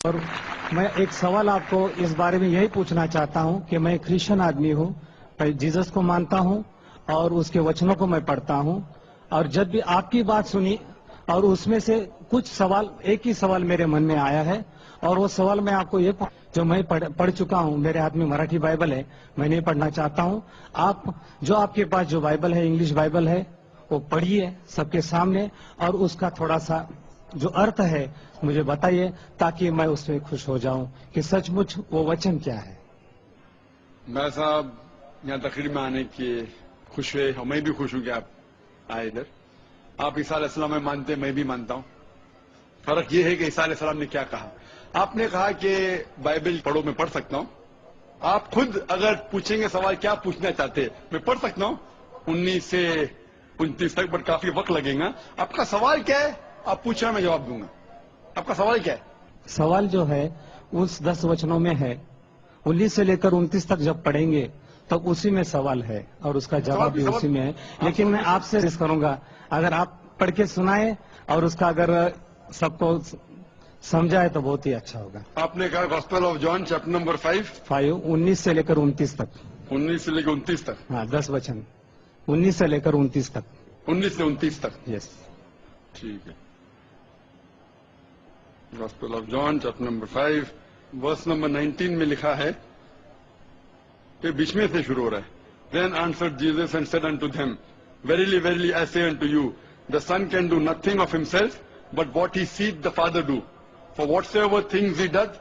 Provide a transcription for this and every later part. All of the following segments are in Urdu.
اور میں ایک سوال آپ کو اس بارے میں یہی پوچھنا چاہتا ہوں کہ میں کرسچن آدمی ہوں، جیزس کو مانتا ہوں اور اس کے وچنوں کو میں پڑھتا ہوں، اور جب بھی آپ کی بات سنی اور اس میں سے کچھ سوال، ایک ہی سوال میرے من میں آیا ہے، اور وہ سوال میں آپ کو یہ جو میں پڑھ چکا ہوں، میرے ہاتھ میں مراٹھی بائبل ہے، میں نہیں پڑھنا چاہتا ہوں، آپ کے پاس جو بائبل ہے، انگلش بائبل ہے، وہ پڑھیے سب کے سامنے اور اس کا تھوڑا سا جو ارتھ ہے مجھے بتائیے تاکہ میں اس سے خوش ہو جاؤں کہ سچ مچ وہ وچن کیا ہے۔ میں صاحب یہاں تقریر میں آنے کی خوش ہوئے، اور میں بھی خوش ہوں کہ آپ آئے ادھر۔ آپ عیسیٰ علیہ السلام میں مانتے، میں بھی مانتا ہوں۔ فرق یہ ہے کہ عیسیٰ علیہ السلام نے کیا کہا۔ آپ نے کہا کہ بائبل پڑھو، میں پڑھ سکتا ہوں۔ آپ خود اگر پوچھیں گے سوال کیا پوچھنا چاہتے، میں پڑھ سکتا ہوں 19 سے 29 تک، بٹ کافی وقت لگے گا۔ آپ کا سوال کیا ہے؟ آپ پوچھنا، میں جواب دوں گا۔ آپ کا سوال کیا ہے؟ سوال جو ہے اس 10 وچنوں میں ہے، 19 سے لے کر 29 تک جب پڑھیں گے تب اسی میں سوال ہے اور اس کا جواب بھی اسی میں ہے، لیکن میں آپ سے عرض کروں گا اگر آپ پڑھ کے سنائیں اور اس کا اگر سب کو سمجھائے تو بہت ہی اچھا ہوگا۔ آپ نے کہا gospel of John chapter number 5، 19 سے لے کر 29 تک۔ 19 سے لے کر 29 تک؟ ہاں، 10 وچن 19 سے لے کر 29 تک۔ 19 سے 29 تک، یس۔ ٹھیک ہے۔ Gospel of John chapter number 5 verse number 19 میں لکھا ہے کہ بیچ میں سے شروع ہو رہا ہے۔ Then answered Jesus and said unto them, Verily, verily, I say unto you, the Son can do nothing of himself, but what he seeth the Father do. For whatsoever things he doth,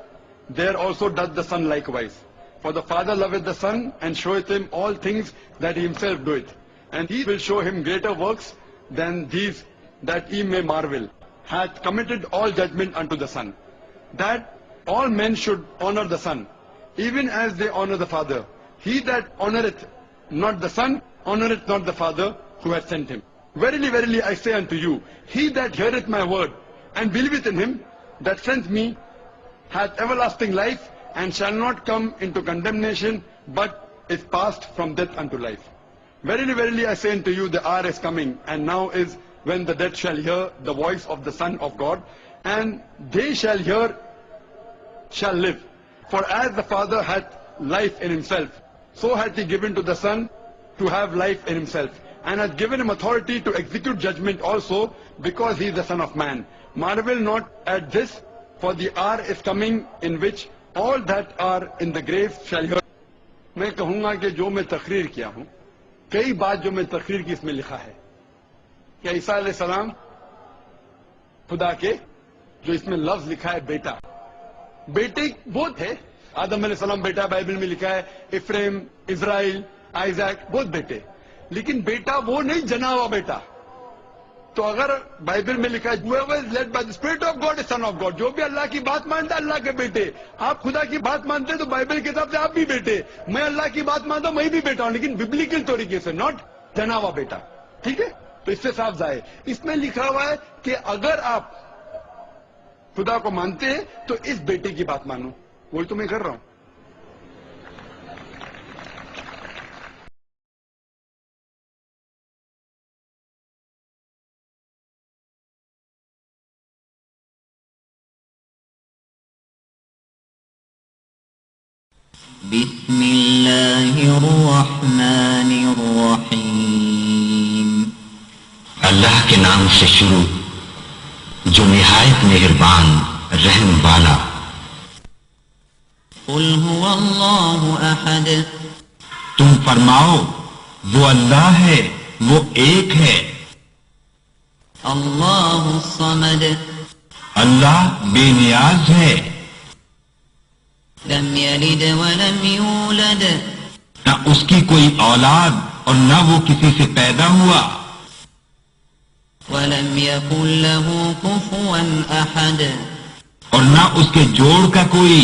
there also doth the Son likewise. For the Father loveth the Son, and showeth him all things that he himself doeth. And he will show him greater works than these, that ye may marvel. Hath committed all judgment unto the Son, that all men should honor the Son, even as they honor the Father. He that honoreth not the Son, honoreth not the Father who hath sent him. Verily, verily, I say unto you, he that heareth my word, and believeth in him that sent me, hath everlasting life, and shall not come into condemnation, but is passed from death unto life. Verily, verily, I say unto you, the hour is coming, and now is, when the dead shall hear the voice of the Son of God, and they shall live. For as the Father hath life in himself, so hath he given to the Son to have life in himself, and hath given him authority to execute judgment also, because he is the Son of Man. Marvel not at this, for the hour is coming in which all that are in the grave shall hear. میں کہوں گا کہ جو میں تقریر کیا ہوں، کئی بات جو میں تقریر کی اس میں لکھا ہے کہ عیسیٰ علیہ السلام خدا کے، جو اس میں لفظ لکھا ہے بیٹا، بیٹے بہت ہے۔ آدم علیہ السلام بیٹا بائبل میں لکھا ہے، افریم، اسرائیل، آئزیک، بہت بیٹے، لیکن بیٹا وہ نہیں جنا ہوا بیٹا۔ تو اگر بائبل میں لکھا ہے whoever is led by the Spirit of God is son of God، جو بھی اللہ کی بات مانتا ہے اللہ کے بیٹے۔ آپ خدا کی بات مانتے ہیں تو بائبل کے حساب سے آپ بھی بیٹے، میں اللہ کی بات مانتا ہوں، میں بھی بیٹا ہوں، لیکن ببلیکل طریقے سے، ناٹ جنا ہوا بیٹا۔ ٹھیک ہے، تو اس سے صاف ظاہر اس میں لکھا ہوا ہے کہ اگر آپ خدا کو مانتے ہیں تو اس بیٹے کی بات مانو، وہی تو میں کر رہا ہوں۔ بسم اللہ الرحمن الرحیم۔ اللہ کے نام سے شروع جو نہایت مہربان رحم والا۔ قل هو اللہ احد، تم فرماؤ وہ اللہ ہے، وہ ایک ہے۔ اللہ الصمد، اللہ بے نیاز ہے۔ لم یلد ولم یولد، نہ اس کی کوئی اولاد اور نہ وہ کسی سے پیدا ہوا۔ ولم یکن له کفوا احد، اور نہ اس کے جوڑ کا کوئی